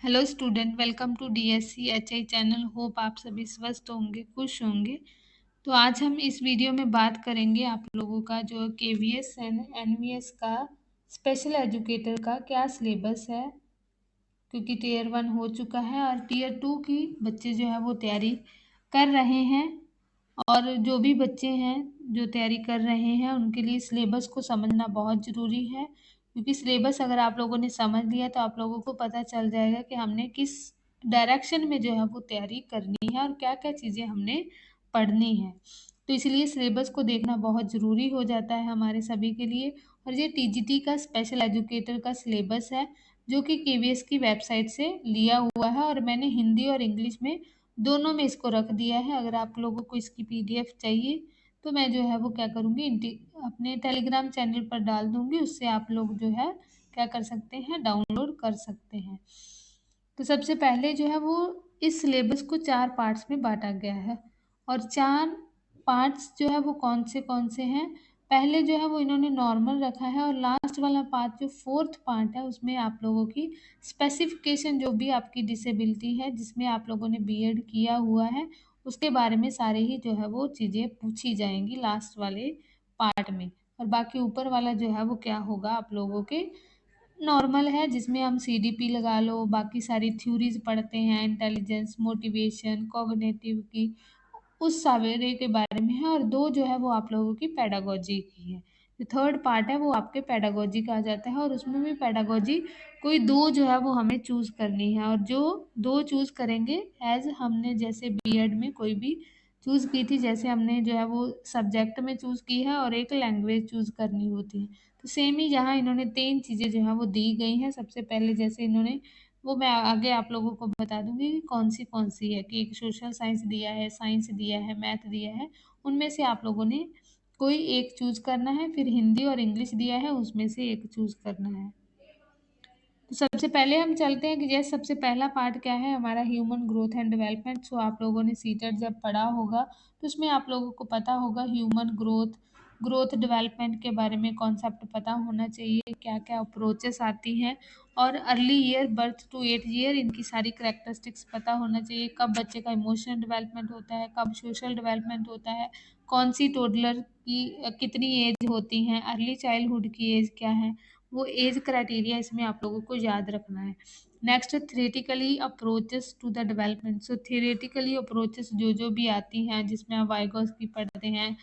Hello student, welcome to DSC HI channel. Hope आप सभी स्वस्थ होंगे, खुश होंगे। तो आज हम इस वीडियो में बात करेंगे आप लोगों का जो केवीएस एंड एनवीएस का स्पेशल एजुकेटर का क्या सिलेबस है, क्योंकि टीयर 1 हो चुका है और टीयर 2 की बच्चे जो है वो तैयारी कर रहे हैं। और जो भी बच्चे हैं जो तैयारी कर रहे हैं उनके लिए सिलेबस को समझना बहुत ज़रूरी है, क्योंकि सिलेबस अगर आप लोगों ने समझ लिया तो आप लोगों को पता चल जाएगा कि हमने किस डायरेक्शन में जो है वो तैयारी करनी है और क्या क्या चीज़ें हमने पढ़नी है। तो इसलिए सिलेबस को देखना बहुत ज़रूरी हो जाता है हमारे सभी के लिए। और ये टीजीटी का स्पेशल एजुकेटर का सिलेबस है, जो कि केवीएस की वेबसाइट से लिया हुआ है और मैंने हिंदी और इंग्लिश में दोनों में इसको रख दिया है। अगर आप लोगों को इसकी पीडीएफ चाहिए तो मैं जो है वो क्या करूँगी, अपने टेलीग्राम चैनल पर डाल दूँगी, उससे आप लोग जो है क्या कर सकते हैं, डाउनलोड कर सकते हैं। तो सबसे पहले जो है वो इस सिलेबस को 4 पार्ट्स में बाँटा गया है और 4 पार्ट्स जो है वो कौन से हैं। पहले जो है वो इन्होंने नॉर्मल रखा है और लास्ट वाला पार्ट जो 4th पार्ट है उसमें आप लोगों की स्पेसिफिकेशन, जो भी आपकी डिसेबिलिटी है जिसमें आप लोगों ने बीएड किया हुआ है, उसके बारे में सारे ही जो है वो चीज़ें पूछी जाएंगी लास्ट वाले पार्ट में। और बाकी ऊपर वाला जो है वो क्या होगा, आप लोगों के नॉर्मल है, जिसमें हम सीडीपी लगा लो, बाकी सारी थ्योरीज पढ़ते हैं, इंटेलिजेंस, मोटिवेशन, कॉग्निटिव की, उस सारे के बारे में है। और 2 जो है वो आप लोगों की पेडागोजी की है। जो 3rd पार्ट है वो आपके पेडागोजी का आ जाता है और उसमें भी पेडागोजी कोई 2 जो है वो हमें चूज़ करनी है। और जो 2 चूज़ करेंगे, एज हमने जैसे बीएड में कोई भी चूज़ की थी, जैसे हमने जो है वो सब्जेक्ट में चूज़ की है और एक लैंग्वेज चूज़ करनी होती है, तो सेम ही यहाँ इन्होंने 3 चीज़ें जो हैं वो दी गई हैं। सबसे पहले जैसे इन्होंने, वो मैं आगे आप लोगों को बता दूँगी कि कौन सी है, कि एक सोशल साइंस दिया है, साइंस दिया है, मैथ दिया है, उनमें से आप लोगों ने कोई एक चूज़ करना है। फिर हिंदी और इंग्लिश दिया है, उसमें से एक चूज़ करना है। तो सबसे पहले हम चलते हैं कि जैसे सबसे पहला पार्ट क्या है हमारा, ह्यूमन ग्रोथ एंड डेवलपमेंट। सो आप लोगों ने सीटेट जब पढ़ा होगा तो उसमें आप लोगों को पता होगा ह्यूमन ग्रोथ डेवलपमेंट के बारे में कॉन्सेप्ट पता होना चाहिए, क्या क्या अप्रोचेस आती हैं। और early year birth to 8 year इनकी सारी करेक्टरिस्टिक्स पता होना चाहिए, कब बच्चे का इमोशनल डेवलपमेंट होता है, कब सोशल डेवलपमेंट होता है, कौन सी टोडलर की कितनी एज होती हैं, अर्ली चाइल्डहुड की एज क्या है, वो एज क्राइटेरिया इसमें आप लोगों को याद रखना है। Next, theoretically approaches to the development. So theoretically approaches जो भी आती हैं, जिसमें आप वाइगोस्की पढ़ते हैं,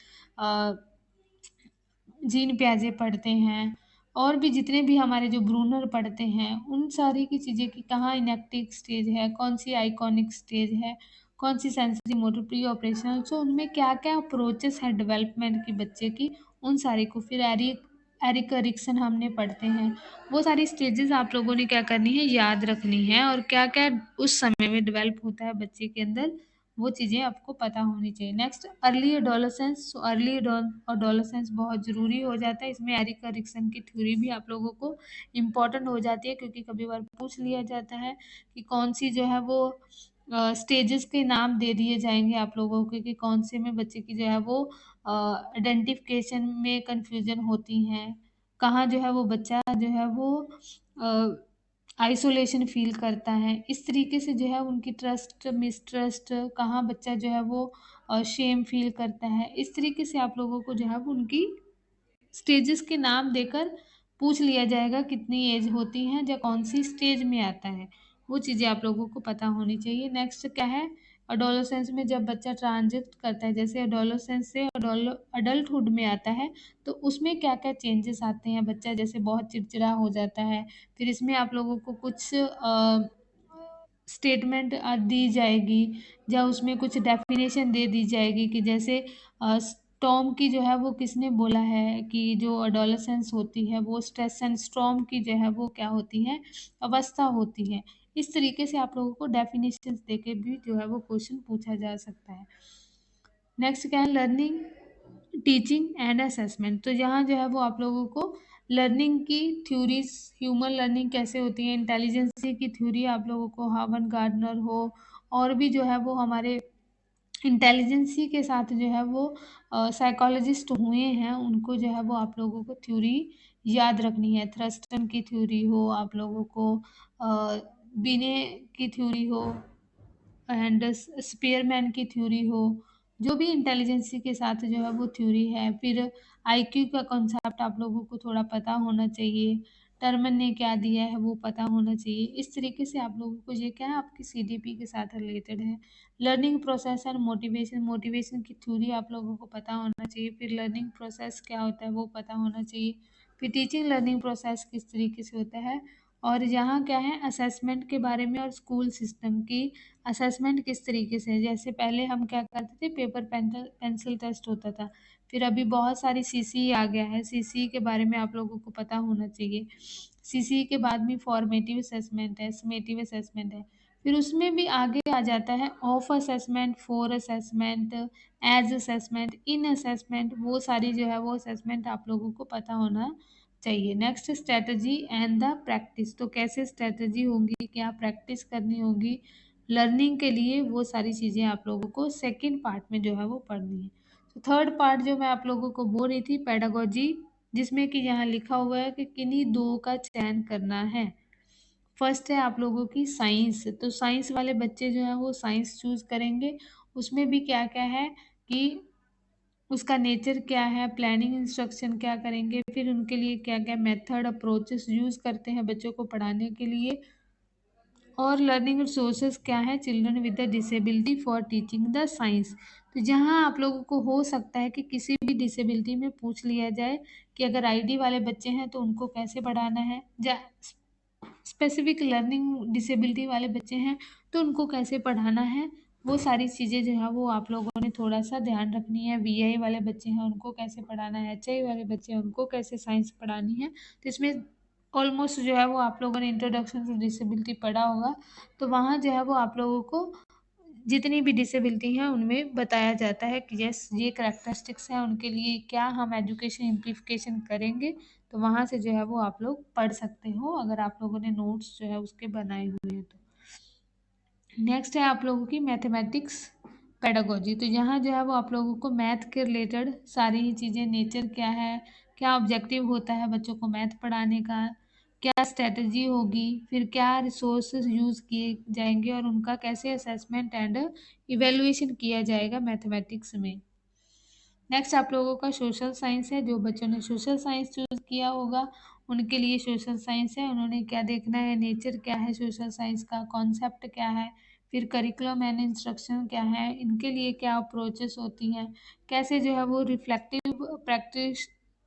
जीन प्याजे पढ़ते हैं, और भी जितने भी हमारे जो ब्रूनर पढ़ते हैं, उन सारी की चीज़ें कि कहाँ इनेक्टिक स्टेज है, कौन सी आइकॉनिक स्टेज है, कौन सी सेंसरी मोटर प्री ऑपरेशनल, सो उनमें क्या क्या अप्रोचेस है डेवलपमेंट की बच्चे की, उन सारी को। फिर एरिक एरिक्सन हमने पढ़ते हैं। वो सारी स्टेजेस आप लोगों ने क्या करनी है, याद रखनी है, और क्या क्या उस समय में डेवलप होता है बच्चे के अंदर, वो चीज़ें आपको पता होनी चाहिए। Next, early adolescence. So early adolescence बहुत ज़रूरी हो जाता है, इसमें एरिक एरिक्सन की थ्योरी भी आप लोगों को इम्पोर्टेंट हो जाती है, क्योंकि कभी बार पूछ लिया जाता है कि कौन सी जो है वो स्टेजेस के नाम दे दिए जाएंगे आप लोगों के, कि कौन से में बच्चे की जो है वो आइडेंटिफिकेशन में कंफ्यूजन होती हैं, कहाँ जो है वो बच्चा जो है वो आइसोलेशन फील करता है, इस तरीके से जो है उनकी ट्रस्ट मिसट्रस्ट, कहाँ बच्चा जो है वो शेम फील करता है, इस तरीके से आप लोगों को जो है वो उनकी स्टेजेस के नाम देकर पूछ लिया जाएगा कितनी एज होती है या कौन सी स्टेज में आता है, वो चीज़ें आप लोगों को पता होनी चाहिए। नेक्स्ट क्या है, अडोलोसेंस में जब बच्चा ट्रांजिट करता है, जैसे अडोलोसेंस से अडल्टहुड में आता है, तो उसमें क्या क्या चेंजेस आते हैं, बच्चा जैसे बहुत चिड़चिड़ा हो जाता है। फिर इसमें आप लोगों को कुछ स्टेटमेंट दी जाएगी, या उसमें कुछ डेफिनेशन दे दी जाएगी, कि जैसे स्टॉर्म की जो है वो किसने बोला है कि जो अडोलेसेंस होती है वो स्ट्रेस एंड स्टॉर्म की जो है वो क्या होती है, अवस्था होती है। इस तरीके से आप लोगों को डेफिनेशंस देके भी जो है वो क्वेश्चन पूछा जा सकता है। नेक्स्ट क्या है, लर्निंग, टीचिंग एंड असेसमेंट। तो यहाँ जो है वो आप लोगों को लर्निंग की थ्योरीज, ह्यूमन लर्निंग कैसे होती है, इंटेलिजेंसी की थ्योरी आप लोगों को हावन गार्डनर हो, और भी जो है वो हमारे इंटेलिजेंसी के साथ जो है वो साइकोलॉजिस्ट हुए हैं, उनको जो है वो आप लोगों को थ्योरी याद रखनी है। थ्रस्टन की थ्योरी हो आप लोगों को, बिने की थ्योरी हो एंड स्पीयरमैन की थ्योरी हो, जो भी इंटेलिजेंसी के साथ जो है वो थ्योरी है। फिर आईक्यू का कॉन्सेप्ट आप लोगों को थोड़ा पता होना चाहिए। टर्मन ने क्या दिया है वो पता होना चाहिए। इस तरीके से आप लोगों को ये क्या है आपकी सीडीपी के साथ रिलेटेड है। Learning process and motivation, motivation की थ्योरी आप लोगों को पता होना चाहिए। फिर लर्निंग प्रोसेस क्या होता है वो पता होना चाहिए। फिर टीचिंग लर्निंग प्रोसेस किस तरीके से होता है, और यहाँ क्या है असेसमेंट के बारे में और स्कूल सिस्टम की असेसमेंट किस तरीके से है। जैसे पहले हम क्या करते थे, पेपर पेंसिल टेस्ट होता था। फिर अभी बहुत सारी सीसी आ गया है, सीसी के बारे में आप लोगों को पता होना चाहिए। सीसी के बाद में फॉर्मेटिव असेसमेंट है, समेटिव असेसमेंट है। फिर उसमें भी आगे आ जाता है of assessment, for assessment, as assessment, in assessment. वो सारी जो है वो असेसमेंट आप लोगों को पता होना चाहिए। Next strategy and the practice, तो कैसे स्ट्रेटजी होंगी, क्या प्रैक्टिस करनी होगी लर्निंग के लिए, वो सारी चीज़ें आप लोगों को सेकंड पार्ट में जो है वो पढ़नी है। तो थर्ड पार्ट जो मैं आप लोगों को बोल रही थी पेडागोजी, जिसमें कि यहाँ लिखा हुआ है कि किन्हीं दो का चयन करना है। फर्स्ट है आप लोगों की साइंस, तो साइंस वाले बच्चे जो है वो साइंस चूज करेंगे। उसमें भी क्या क्या है कि उसका नेचर क्या है, प्लानिंग इंस्ट्रक्शन क्या करेंगे, फिर उनके लिए क्या क्या मेथड अप्रोचेस यूज करते हैं बच्चों को पढ़ाने के लिए, और लर्निंग रिसोर्सेज क्या है children with the disability for teaching the science. तो जहाँ आप लोगों को हो सकता है कि किसी भी डिसेबिलिटी में पूछ लिया जाए कि अगर आईडी वाले बच्चे हैं तो उनको कैसे पढ़ाना है, स्पेसिफिक लर्निंग डिसेबिलिटी वाले बच्चे हैं तो उनको कैसे पढ़ाना है। वो सारी चीज़ें जो है वो आप लोगों ने थोड़ा सा ध्यान रखनी है। वीआई वाले बच्चे हैं उनको कैसे पढ़ाना है, एचआई वाले बच्चे हैं उनको कैसे साइंस पढ़ानी है। तो इसमें ऑलमोस्ट जो है वो आप लोगों ने इंट्रोडक्शन टू डिसेबिलिटी पढ़ा होगा। तो वहाँ जो है वो आप लोगों को जितनी भी डिसेबिलिटी है उनमें बताया जाता है कि यस ये करेक्टरिस्टिक्स हैं, उनके लिए क्या हम एजुकेशन इम्प्लीफिकेशन करेंगे। तो वहाँ से जो है वो आप लोग पढ़ सकते हो अगर आप लोगों ने नोट्स जो है उसके बनाए हुए हैं तो। नेक्स्ट है आप लोगों की मैथमेटिक्स पेडागोजी, तो यहाँ जो है वो आप लोगों को मैथ के रिलेटेड सारी ही चीज़ें, नेचर क्या है, क्या ऑब्जेक्टिव होता है बच्चों को मैथ पढ़ाने का, क्या स्ट्रेटजी होगी, फिर क्या रिसोर्सेज यूज़ किए जाएंगे और उनका कैसे असेसमेंट एंड इवेलुएशन किया जाएगा मैथमेटिक्स में। नेक्स्ट आप लोगों का सोशल साइंस है, जो बच्चों ने सोशल साइंस चूज किया होगा उनके लिए सोशल साइंस है। उन्होंने क्या देखना है, नेचर क्या है सोशल साइंस का, कॉन्सेप्ट क्या है, फिर करिकुलम एंड इंस्ट्रक्शन क्या है, इनके लिए क्या अप्रोचेस होती हैं, कैसे जो है वो रिफ्लेक्टिव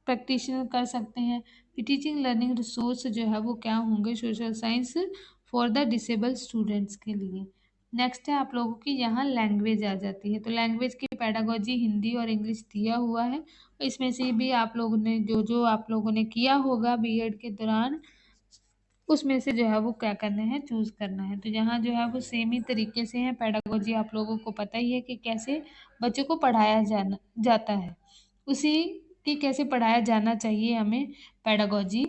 प्रैक्टिशनर कर सकते हैं। फिर टीचिंग लर्निंग रिसोर्स जो है वो क्या होंगे social science for the disable students के लिए। नेक्स्ट है आप लोगों की यहाँ लैंग्वेज आ जाती है, तो लैंग्वेज की पेडागोजी हिंदी और इंग्लिश दिया हुआ है। इसमें से भी आप लोगों ने जो जो आप लोगों ने किया होगा बीएड के दौरान उसमें से जो है वो क्या करना है चूज करना है। तो यहाँ जो है वो सेम ही तरीके से है पेडागोजी, आप लोगों को पता ही है कि कैसे बच्चों को पढ़ाया जाना जाता है, उसी की कैसे पढ़ाया जाना चाहिए हमें पेडागोजी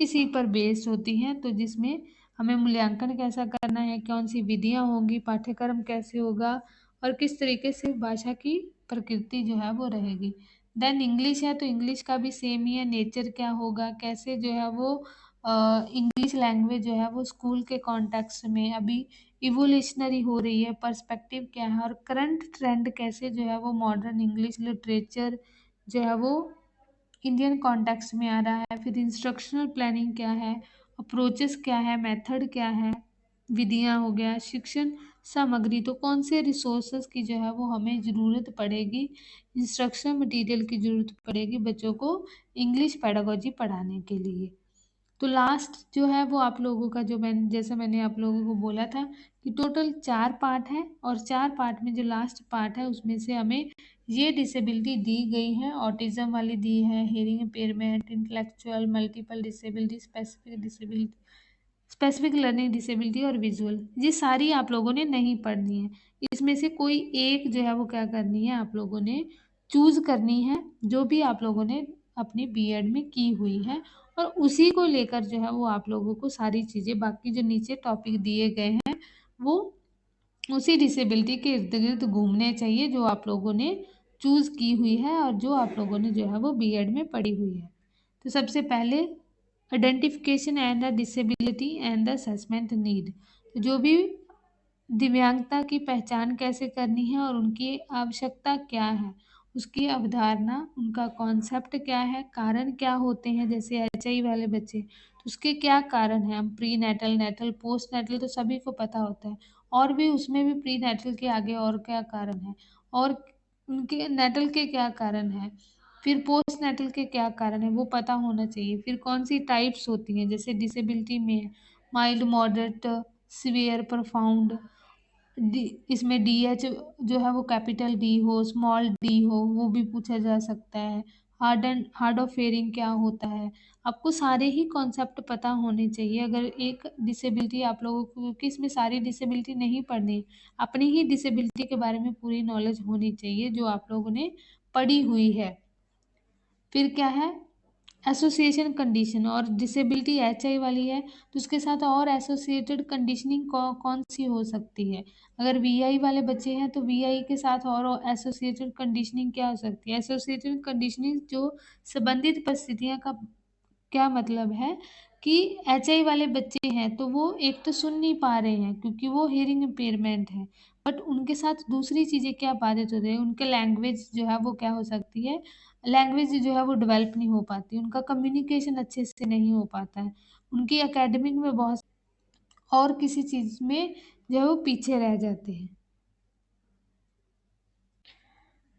इसी पर बेस्ड होती है। तो जिसमें हमें मूल्यांकन कैसा करना है, कौन सी विधियाँ होंगी, पाठ्यक्रम कैसे होगा और किस तरीके से भाषा की प्रकृति जो है वो रहेगी। देन इंग्लिश है, तो इंग्लिश का भी सेम ही है, नेचर क्या होगा, कैसे जो है वो इंग्लिश लैंग्वेज जो है वो स्कूल के कॉन्टेक्स्ट में अभी इवोल्यूशनरी हो रही है, पर्सपेक्टिव क्या है और करंट ट्रेंड कैसे जो है वो मॉडर्न इंग्लिश लिटरेचर जो है वो इंडियन कॉन्टेक्स्ट में आ रहा है। फिर इंस्ट्रक्शनल प्लानिंग क्या है, अप्रोचेस क्या है, मेथड क्या है, विधियाँ हो गया, शिक्षण सामग्री, तो कौन से रिसोर्सेज की जो है वो हमें ज़रूरत पड़ेगी, इंस्ट्रक्शन मटेरियल की ज़रूरत पड़ेगी बच्चों को इंग्लिश पेडागोजी पढ़ाने के लिए। तो लास्ट जो है वो आप लोगों का जो मैंने आप लोगों को बोला था कि टोटल 4 पार्ट है, और 4 पार्ट में जो लास्ट पार्ट है उसमें से हमें ये डिसेबिलिटी दी गई है, ऑटिज्म वाली दी है, hearing impairment, intellectual, multiple disability, specific learning disability और विजुअल, ये सारी आप लोगों ने नहीं पढ़नी है। इसमें से कोई एक जो है वो क्या करनी है आप लोगों ने चूज करनी है, जो भी आप लोगों ने अपनी बीएड में की हुई है, और उसी को लेकर जो है वो आप लोगों को सारी चीज़ें बाकी जो नीचे टॉपिक दिए गए हैं वो उसी डिसेबिलिटी के इर्द गिर्द घूमने चाहिए जो आप लोगों ने चूज की हुई है और जो आप लोगों ने जो है वो बीएड में पढ़ी हुई है। तो सबसे पहले identification and the disability and the assessment need, तो जो भी दिव्यांगता की पहचान कैसे करनी है और उनकी आवश्यकता क्या है, उसकी अवधारणा, उनका कॉन्सेप्ट क्या है, कारण क्या होते हैं, जैसे एचआई वाले बच्चे तो उसके क्या कारण हैं। हम prenatal, natal, postnatal तो सभी को पता होता है, और भी उसमें भी प्री नेटल के आगे और क्या कारण है, और उनके नेटल के क्या कारण है, फिर पोस्ट नेटल के क्या कारण है, वो पता होना चाहिए। फिर कौन सी टाइप्स होती हैं, जैसे डिसेबिलिटी में mild, moderate, severe, profound. D, इसमें डीएच जो है वो कैपिटल डी हो, स्मॉल डी हो, वो भी पूछा जा सकता है। हार्ड ऑफ हेयरिंग क्या होता है। आपको सारे ही कॉन्सेप्ट पता होने चाहिए अगर एक डिसेबिलिटी आप लोगों को, क्योंकि इसमें सारी डिसेबिलिटी नहीं पढ़नी, अपनी ही डिसेबिलिटी के बारे में पूरी नॉलेज होनी चाहिए जो आप लोगों ने पढ़ी हुई है। फिर क्या है, एसोसिएशन कंडीशन, और डिसेबिलिटी एचआई वाली है तो उसके साथ और एसोसिएटेड कंडीशनिंग कौन सी हो सकती है। अगर वीआई वाले बच्चे हैं तो वीआई के साथ और एसोसिएटेड कंडीशनिंग क्या हो सकती है। एसोसिएटेड कंडीशनिंग जो संबंधित परिस्थितियां का क्या मतलब है कि एचआई वाले बच्चे हैं तो वो एक तो सुन नहीं पा रहे हैं क्योंकि वो हियरिंग इम्पेयरमेंट है, बट उनके साथ दूसरी चीज़ें क्या बाधित हो रही है, उनके लैंग्वेज जो है वो क्या हो सकती है, लैंग्वेज जो है वो डेवलप नहीं हो पाती, उनका कम्युनिकेशन अच्छे से नहीं हो पाता है, उनकी एकेडमिक में बहुत और किसी चीज़ में जो है वो पीछे रह जाते हैं।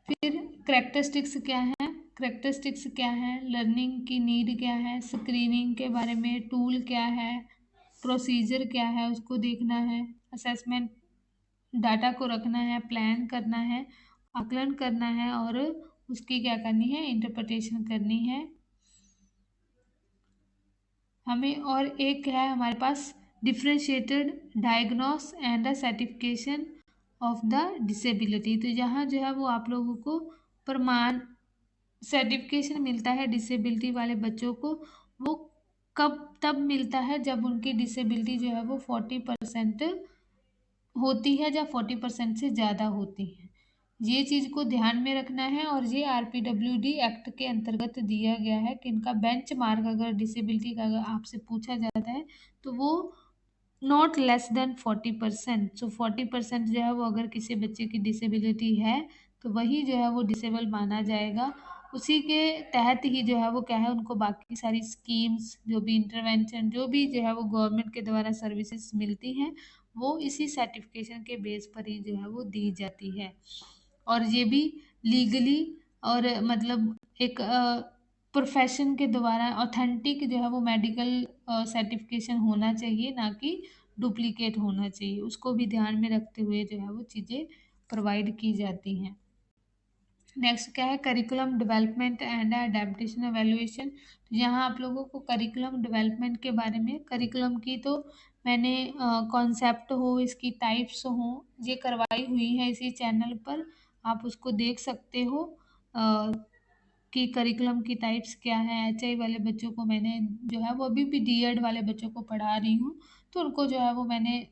फिर करेक्टरिस्टिक्स क्या है, करेक्टरिस्टिक्स क्या है, लर्निंग की नीड क्या है, स्क्रीनिंग के बारे में, टूल क्या है, प्रोसीजर क्या है उसको देखना है, असेसमेंट डाटा को रखना है, प्लान करना है, आकलन करना है, और उसकी क्या करनी है, इंटरप्रिटेशन करनी है हमें। और एक है हमारे पास differentiated diagnose and a certification of the disability. तो यहाँ जो है वो आप लोगों को प्रमाण सर्टिफिकेशन मिलता है डिसेबिलिटी वाले बच्चों को, वो कब तब मिलता है जब उनकी डिसेबिलिटी जो है वो 40% होती है या 40% से ज़्यादा होती है। ये चीज़ को ध्यान में रखना है, और ये आरपीडब्ल्यूडी एक्ट के अंतर्गत दिया गया है कि इनका बेंच मार्क अगर डिसेबिलिटी का अगर आपसे पूछा जाता है तो वो नॉट लेस देन 40%। सो 40% जो है वो अगर किसी बच्चे की डिसेबिलिटी है तो वही जो है वो डिसेबल माना जाएगा। उसी के तहत ही जो है वो क्या है, उनको बाकी सारी स्कीम्स जो भी इंटरवेंशन जो भी जो है वो गवर्नमेंट के द्वारा सर्विसेज मिलती हैं वो इसी सर्टिफिकेशन के बेस पर ही जो है वो दी जाती है। और ये भी लीगली और मतलब एक प्रोफेशन के द्वारा ऑथेंटिक जो है वो मेडिकल सर्टिफिकेशन होना चाहिए, ना कि डुप्लीकेट होना चाहिए। उसको भी ध्यान में रखते हुए जो है वो चीज़ें प्रोवाइड की जाती हैं। नेक्स्ट क्या है, curriculum development and adaptation evaluation. तो यहाँ आप लोगों को करिकुलम डेवलपमेंट के बारे में, करिकुलम की तो मैंने कॉन्सेप्ट हो, इसकी टाइप्स हो, ये करवाई हुई है इसी चैनल पर, आप उसको देख सकते हो कि करिकुलम की टाइप्स क्या है। एचआई वाले बच्चों को मैंने जो है वो अभी भी डीएड वाले बच्चों को पढ़ा रही हूँ, तो उनको जो है वो मैंने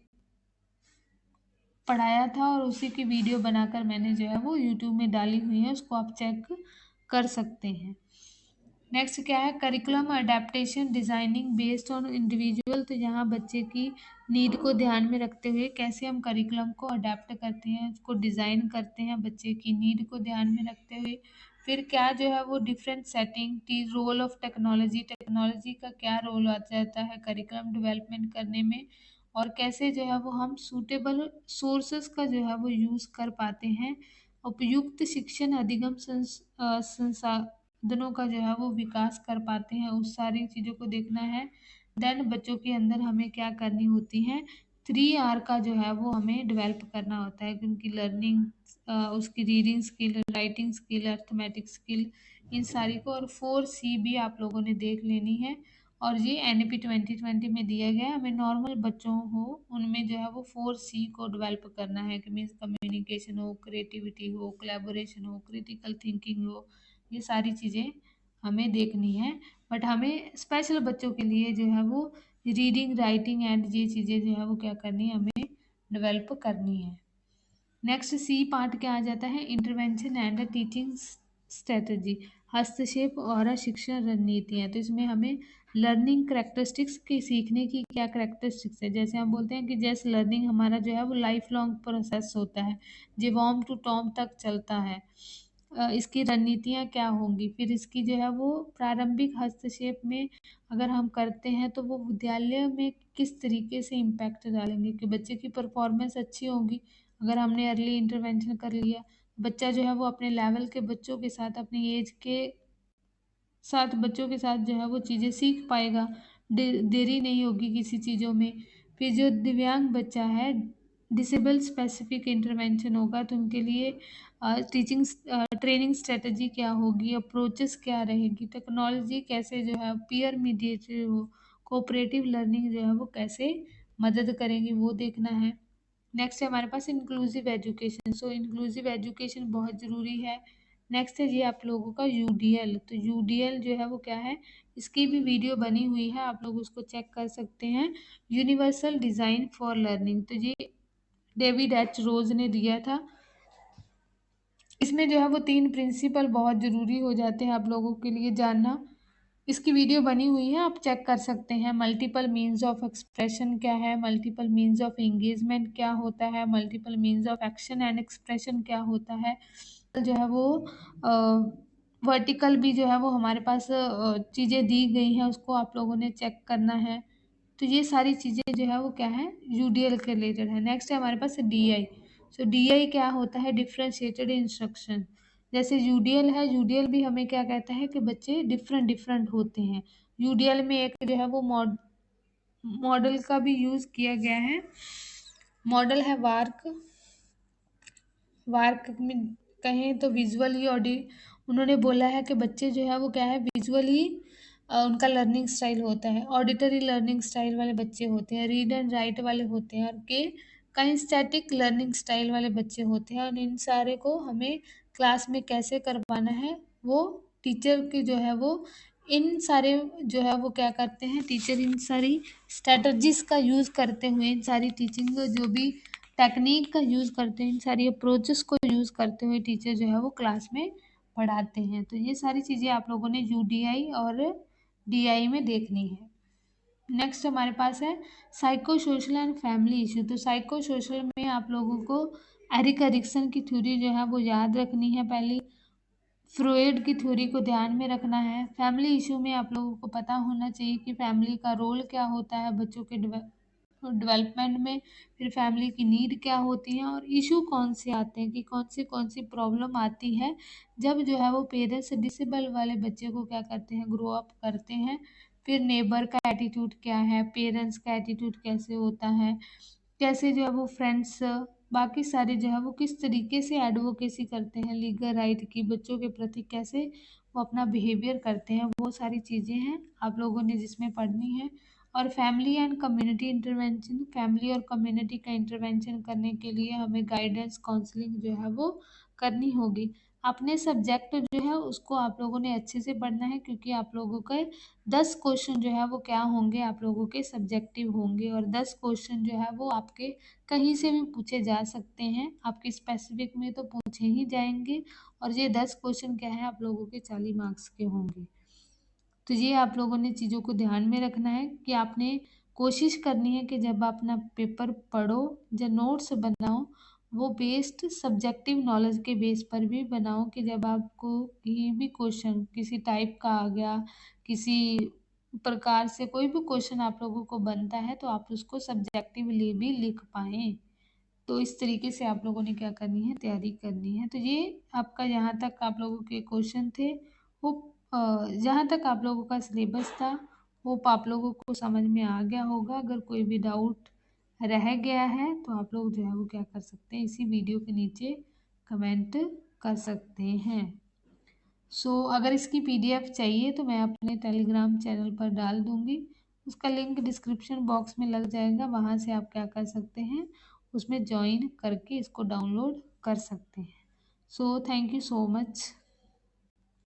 पढ़ाया था और उसी की वीडियो बनाकर मैंने जो है वो यूट्यूब में डाली हुई है, उसको आप चेक कर सकते हैं। नेक्स्ट क्या है, curriculum adaptation designing based on individual. तो यहाँ बच्चे की नीड को ध्यान में रखते हुए कैसे हम करिकुलम को अडेप्ट करते हैं, उसको डिज़ाइन करते हैं बच्चे की नीड को ध्यान में रखते हुए। फिर क्या जो है वो डिफरेंट सेटिंग की रोल ऑफ टेक्नोलॉजी, टेक्नोलॉजी का क्या रोल आ जाता है करिकुलम डेवलपमेंट करने में, और कैसे जो है वो हम सूटेबल सोर्सेस का जो है वो यूज़ कर पाते हैं, उपयुक्त शिक्षण अधिगम संसाधनों का जो है वो विकास कर पाते हैं, उस सारी चीज़ों को देखना है। देन बच्चों के अंदर हमें क्या करनी होती है, 3R का जो है वो हमें डेवलप करना होता है, क्योंकि लर्निंग उसकी reading skill, writing skill, arithmetic skill, इन सारी को, और 4C भी आप लोगों ने देख लेनी है। और ये एनईपी 2020 में दिया गया है, हमें नॉर्मल बच्चों हो उनमें जो है वो 4C को डेवलप करना है, कि मीन्स कम्युनिकेशन हो, क्रिएटिविटी हो, कोलैबोरेशन हो, क्रिटिकल थिंकिंग हो, ये सारी चीज़ें हमें देखनी है। बट हमें स्पेशल बच्चों के लिए जो है वो रीडिंग, राइटिंग एंड ये चीज़ें जो है वो क्या करनी है, हमें डेवलप करनी है। नेक्स्ट सी पार्ट क्या आ जाता है, इंटरवेंशन एंड टीचिंग स्ट्रेटजी, हस्तक्षेप और शिक्षण रणनीतियाँ। तो इसमें हमें लर्निंग करेक्टरिस्टिक्स की सीखने की क्या करेक्टरिस्टिक्स है। जैसे हम बोलते हैं कि जैसे लर्निंग हमारा जो है वो लाइफ लॉन्ग प्रोसेस होता है, जिवॉम टू टॉम तक चलता है। इसकी रणनीतियाँ क्या होंगी, फिर इसकी जो है वो प्रारंभिक हस्तक्षेप में अगर हम करते हैं तो वो विद्यालय में किस तरीके से इम्पैक्ट डालेंगे कि बच्चे की परफॉर्मेंस अच्छी होगी। अगर हमने अर्ली इंटरवेंशन कर लिया, बच्चा जो है वो अपने लेवल के बच्चों के साथ, अपनी एज के साथ बच्चों के साथ जो है वो चीज़ें सीख पाएगा, देरी नहीं होगी किसी चीज़ों में। फिर जो दिव्यांग बच्चा है, डिसेबल स्पेसिफिक इंटरवेंशन होगा तो उनके लिए टीचिंग ट्रेनिंग स्ट्रेटजी क्या होगी, अप्रोचेस क्या रहेगी, टेक्नोलॉजी कैसे जो है पीयर मीडिएटेड हो, कोऑपरेटिव लर्निंग जो है वो कैसे मदद करेंगी वो देखना है। नेक्स्ट है हमारे पास इंक्लूसिव एजुकेशन। सो इंक्लूसिव एजुकेशन बहुत ज़रूरी है। नेक्स्ट है ये आप लोगों का यूडीएल। तो यूडीएल जो है वो क्या है, इसकी भी वीडियो बनी हुई है, आप लोग उसको चेक कर सकते हैं। यूनिवर्सल डिज़ाइन फॉर लर्निंग, तो ये डेविड एच रोज ने दिया था। इसमें जो है वो 3 प्रिंसिपल बहुत ज़रूरी हो जाते हैं आप लोगों के लिए जानना। इसकी वीडियो बनी हुई है, आप चेक कर सकते हैं। मल्टीपल मीन्स ऑफ एक्सप्रेशन क्या है, मल्टीपल मीन्स ऑफ एंगेजमेंट क्या होता है, multiple means of action and expression क्या होता है। जो है वो वर्टिकल भी जो है वो हमारे पास चीज़ें दी गई हैं, उसको आप लोगों ने चेक करना है। तो ये सारी चीज़ें जो है वो क्या है, यूडीएल के रिलेटेड है। नेक्स्ट है हमारे पास डीआई। सो डीआई क्या होता है, डिफरेंशिएटेड इंस्ट्रक्शन। जैसे यूडीएल है, यूडीएल भी हमें क्या कहता है कि बच्चे डिफरेंट डिफरेंट होते हैं। यूडीएल में एक जो है वो मॉडल का भी यूज़ किया गया है। मॉडल है वार्क। वार्क में कहें तो विजुअली ऑडी, उन्होंने बोला है कि बच्चे जो है वो क्या है, विजुअली उनका लर्निंग स्टाइल होता है। ऑडिटरी लर्निंग स्टाइल वाले बच्चे होते हैं, रीड एंड राइट वाले होते हैं, और के काइंस्टैटिक लर्निंग स्टाइल वाले बच्चे होते हैं। और इन सारे को हमें क्लास में कैसे करवाना है, वो टीचर की जो है वो इन सारे जो है वो क्या करते हैं, टीचर इन सारी स्ट्रेटजीज का यूज़ करते हुए, इन सारी टीचिंग जो भी टेक्निक का यूज़ करते हैं, इन सारी अप्रोचेस को यूज़ करते हुए टीचर जो है वो क्लास में पढ़ाते हैं। तो ये सारी चीज़ें आप लोगों ने यूडीआई और डीआई में देखनी है। नेक्स्ट हमारे पास है psycho social and family issue. तो साइको सोशल में आप लोगों को एरिक एरिक्सन की थ्योरी जो है वो याद रखनी है पहले, फ्रॉइड की थ्योरी को ध्यान में रखना है। फैमिली इशू में आप लोगों को पता होना चाहिए कि फैमिली का रोल क्या होता है बच्चों के डेवलपमेंट में, फिर फैमिली की नीड क्या होती है, और इशू कौन से आते हैं कि कौन सी प्रॉब्लम आती है जब जो है वो पेरेंट्स डिसेबल वाले बच्चे को क्या करते हैं, ग्रो अप करते हैं। फिर नेबर का एटीट्यूड क्या है, पेरेंट्स का एटीट्यूड कैसे होता है, कैसे जो है वो फ्रेंड्स बाकी सारे जो है वो किस तरीके से एडवोकेसी करते हैं लीगल राइट की, बच्चों के प्रति कैसे वो अपना बिहेवियर करते हैं, वो सारी चीज़ें हैं आप लोगों ने जिसमें पढ़नी है। और family and community intervention, family और कम्युनिटी का इंटरवेंशन करने के लिए हमें गाइडेंस काउंसलिंग जो है वो करनी होगी। अपने सब्जेक्ट जो है उसको आप लोगों ने अच्छे से पढ़ना है, क्योंकि आप लोगों के 10 क्वेश्चन जो है वो क्या होंगे, आप लोगों के सब्जेक्टिव होंगे, और 10 क्वेश्चन जो है वो आपके कहीं से भी पूछे जा सकते हैं, आपके स्पेसिफिक में तो पूछे ही जाएंगे। और ये 10 क्वेश्चन क्या है, आप लोगों के 40 मार्क्स के होंगे। तो ये आप लोगों ने चीज़ों को ध्यान में रखना है कि आपने कोशिश करनी है कि जब आप अपना पेपर पढ़ो या नोट्स बनाओ, वो बेस्ड सब्जेक्टिव नॉलेज के बेस पर भी बनाओ, कि जब आपको कहीं भी क्वेश्चन किसी टाइप का आ गया, किसी प्रकार से कोई भी क्वेश्चन आप लोगों को बनता है तो आप उसको सब्जेक्टिवली भी लिख पाएँ। तो इस तरीके से आप लोगों ने क्या करनी है, तैयारी करनी है। तो ये आपका यहाँ तक आप लोगों के क्वेश्चन थे। होप जहाँ तक आप लोगों का सिलेबस था, होप आप लोगों को समझ में आ गया होगा। अगर कोई भी डाउट रह गया है तो आप लोग जो है वो क्या कर सकते हैं, इसी वीडियो के नीचे कमेंट कर सकते हैं। अगर इसकी पीडीएफ चाहिए तो मैं अपने टेलीग्राम चैनल पर डाल दूँगी, उसका लिंक डिस्क्रिप्शन बॉक्स में लग जाएगा, वहाँ से आप क्या कर सकते हैं, उसमें जॉइन करके इसको डाउनलोड कर सकते हैं। Thank you so much.